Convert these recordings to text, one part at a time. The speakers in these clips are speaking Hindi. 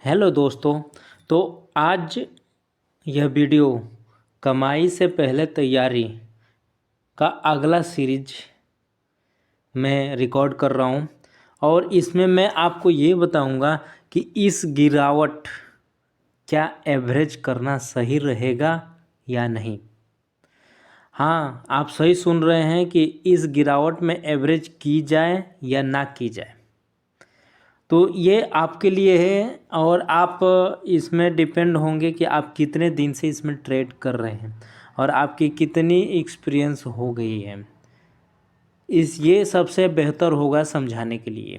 हेलो दोस्तों। तो आज यह वीडियो कमाई से पहले तैयारी का अगला सीरीज मैं रिकॉर्ड कर रहा हूँ और इसमें मैं आपको ये बताऊँगा कि इस गिरावट क्या एवरेज करना सही रहेगा या नहीं। हाँ, आप सही सुन रहे हैं कि इस गिरावट में एवरेज की जाए या ना की जाए। तो ये आपके लिए है और आप इसमें डिपेंड होंगे कि आप कितने दिन से इसमें ट्रेड कर रहे हैं और आपकी कितनी एक्सपीरियंस हो गई है। ये सबसे बेहतर होगा समझाने के लिए।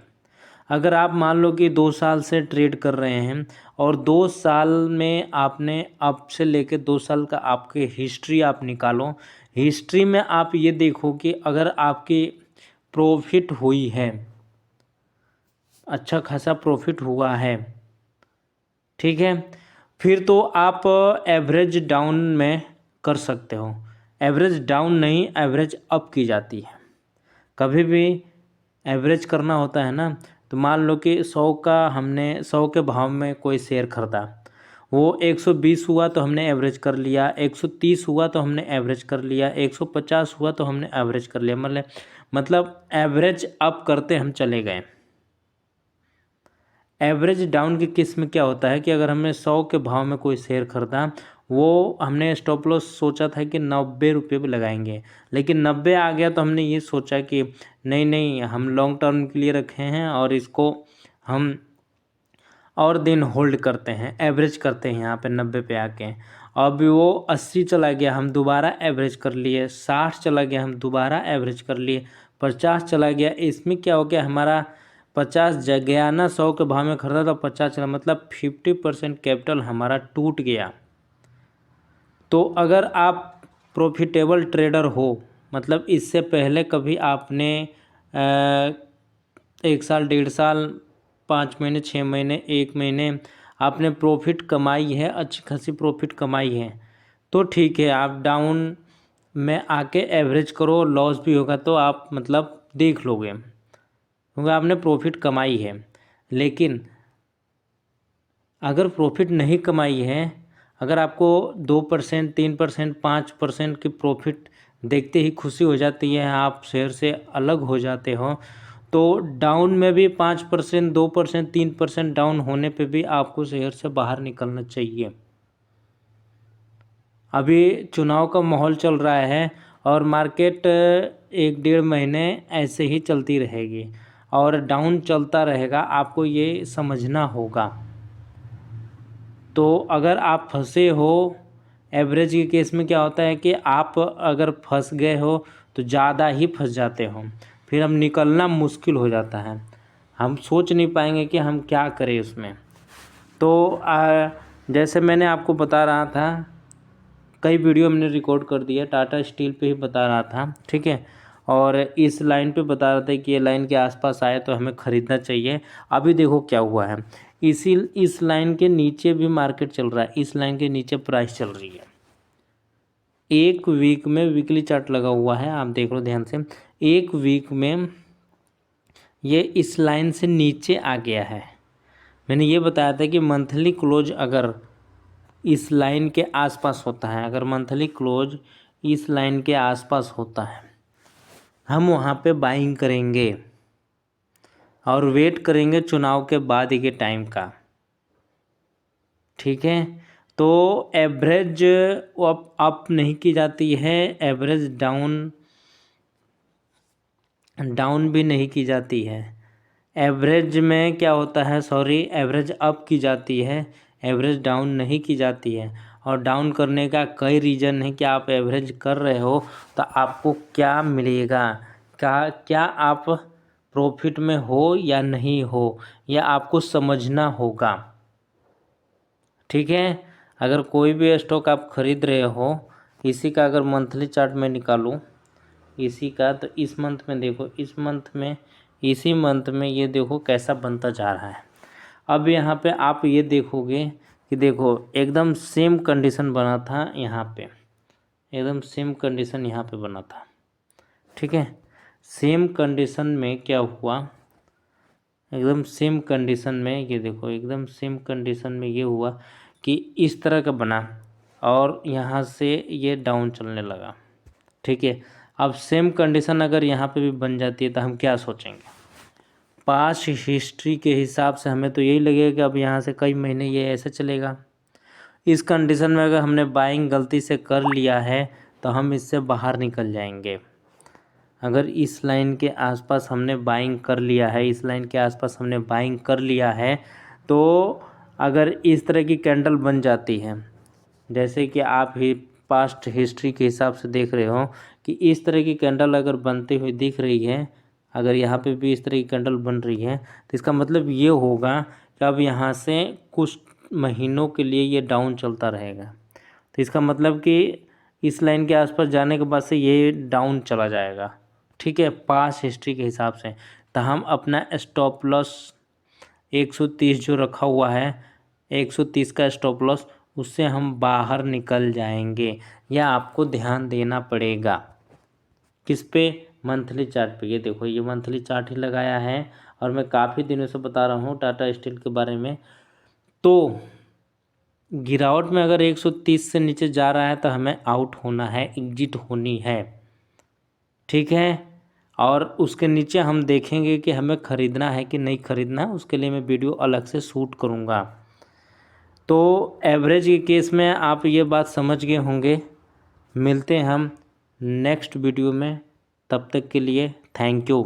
अगर आप मान लो कि 2 साल से ट्रेड कर रहे हैं और 2 साल में आपने अब से लेकर 2 साल का आपके हिस्ट्री आप निकालो। हिस्ट्री में आप ये देखो कि अगर आपकी प्रॉफिट हुई है, अच्छा खासा प्रॉफिट हुआ है, ठीक है, फिर तो आप एवरेज डाउन में कर सकते हो। एवरेज डाउन नहीं, एवरेज अप की जाती है। कभी भी एवरेज करना होता है ना, तो मान लो कि 100 का हमने 100 के भाव में कोई शेयर खरीदा, वो 120 हुआ तो हमने एवरेज कर लिया, 130 हुआ तो हमने एवरेज कर लिया, 150 हुआ तो हमने एवरेज कर लिया। मतलब एवरेज अप करते हम चले गए। एवरेज डाउन की केस में क्या होता है कि अगर हमने 100 के भाव में कोई शेयर खरीदा, वो हमने स्टॉप लॉस सोचा था कि 90 रुपये पे लगाएंगे, लेकिन 90 आ गया तो हमने ये सोचा कि नहीं नहीं, हम लॉन्ग टर्म के लिए रखे हैं और इसको हम और दिन होल्ड करते हैं, एवरेज करते हैं यहाँ पे 90 पे आके। अब वो 80 चला गया, हम दोबारा एवरेज कर लिए, 60 चला गया, हम दोबारा एवरेज कर लिए, 50 चला गया। इसमें क्या हो गया, हमारा 50 गया ना, 100 के भाव में खरीदा तो 50 चला, मतलब 50% कैपिटल हमारा टूट गया। तो अगर आप प्रॉफिटेबल ट्रेडर हो, मतलब इससे पहले कभी आपने 1 साल, 1.5 साल, 5 महीने, 6 महीने, 1 महीने आपने प्रॉफिट कमाई है, अच्छी खासी प्रॉफिट कमाई है, तो ठीक है, आप डाउन में आके एवरेज करो। लॉस भी होगा तो आप मतलब देख लोगे क्योंकि आपने प्रॉफिट कमाई है। लेकिन अगर प्रॉफिट नहीं कमाई है, अगर आपको 2%, 3%, 5% की प्रॉफिट देखते ही खुशी हो जाती है, आप शेयर से अलग हो जाते हो, तो डाउन में भी 5%, 2%, 3% डाउन होने पे भी आपको शेयर से बाहर निकलना चाहिए। अभी चुनाव का माहौल चल रहा है और मार्केट 1-1.5 महीने ऐसे ही चलती रहेगी और डाउन चलता रहेगा, आपको ये समझना होगा। तो अगर आप फंसे हो, एवरेज के केस में क्या होता है कि आप अगर फंस गए हो तो ज़्यादा ही फंस जाते हो, फिर हम निकलना मुश्किल हो जाता है, हम सोच नहीं पाएंगे कि हम क्या करें उसमें। तो जैसे मैंने आपको बता रहा था, कई वीडियो हमने रिकॉर्ड कर दिया, टाटा स्टील पे ही बता रहा था, ठीक है, और इस लाइन पे बता रहा था कि ये लाइन के आसपास आए तो हमें ख़रीदना चाहिए। अभी देखो क्या हुआ है, इस लाइन के नीचे भी मार्केट चल रहा है, इस लाइन के नीचे प्राइस चल रही है। एक वीक में वीकली चार्ट लगा हुआ है, आप देख लो ध्यान से, एक वीक में ये इस लाइन से नीचे आ गया है। मैंने ये बताया था कि मंथली क्लोज अगर इस लाइन के आसपास होता है, अगर मंथली क्लोज इस लाइन के आसपास होता है, हम वहाँ पे बाइंग करेंगे और वेट करेंगे चुनाव के बाद के टाइम का, ठीक है। तो एवरेज अप नहीं की जाती है, एवरेज डाउन भी नहीं की जाती है। एवरेज में क्या होता है, सॉरी, एवरेज अप की जाती है, एवरेज डाउन नहीं की जाती है। और डाउन करने का कई रीज़न है कि आप एवरेज कर रहे हो तो आपको क्या मिलेगा, क्या आप प्रॉफिट में हो या नहीं हो, यह आपको समझना होगा, ठीक है। अगर कोई भी स्टॉक आप खरीद रहे हो, इसी का अगर मंथली चार्ट में निकालूं इसी का, तो इस मंथ में देखो, इस मंथ में, इसी मंथ में ये देखो कैसा बनता जा रहा है। अब यहाँ पे आप ये देखोगे कि देखो एकदम सेम कंडीशन बना था यहाँ पे, एकदम सेम कंडीशन यहाँ पे बना था, ठीक है। सेम कंडीशन में क्या हुआ, एकदम सेम कंडीशन में ये देखो, एकदम सेम कंडीशन में ये हुआ कि इस तरह का बना और यहाँ से ये डाउन चलने लगा। ठीक है, अब सेम कंडीशन अगर यहाँ पे भी बन जाती है तो हम क्या सोचेंगे? पास्ट हिस्ट्री के हिसाब से हमें तो यही लगेगा कि अब यहाँ से कई महीने ये ऐसे चलेगा। इस कंडीशन में अगर हमने बाइंग गलती से कर लिया है तो हम इससे बाहर निकल जाएंगे। अगर इस लाइन के आसपास हमने बाइंग कर लिया है, इस लाइन के आसपास हमने बाइंग कर लिया है, तो अगर इस तरह की कैंडल बन जाती है, जैसे कि आप ही पास्ट हिस्ट्री के हिसाब से देख रहे हो कि इस तरह की कैंडल अगर बनती हुई दिख रही है, अगर यहाँ पे भी इस तरह की कैंडल बन रही है तो इसका मतलब ये होगा कि अब यहाँ से कुछ महीनों के लिए ये डाउन चलता रहेगा। तो इसका मतलब कि इस लाइन के आसपास जाने के बाद से ये डाउन चला जाएगा। ठीक है, पास्ट हिस्ट्री के हिसाब से। तो हम अपना स्टॉप लॉस 130 जो रखा हुआ है, 130 का स्टॉप लॉस, उससे हम बाहर निकल जाएंगे। यह आपको ध्यान देना पड़ेगा। किस पे? मंथली चार्ट पे। ये देखो, ये मंथली चार्ट ही लगाया है और मैं काफ़ी दिनों से बता रहा हूँ टाटा स्टील के बारे में। तो गिरावट में अगर 130 से नीचे जा रहा है तो हमें आउट होना है, एग्जिट होनी है। ठीक है, और उसके नीचे हम देखेंगे कि हमें ख़रीदना है कि नहीं ख़रीदना, उसके लिए मैं वीडियो अलग से शूट करूँगा। तो एवरेज के केस में आप ये बात समझ गए होंगे। मिलते हैं हम नेक्स्ट वीडियो में, तब तक के लिए थैंक यू।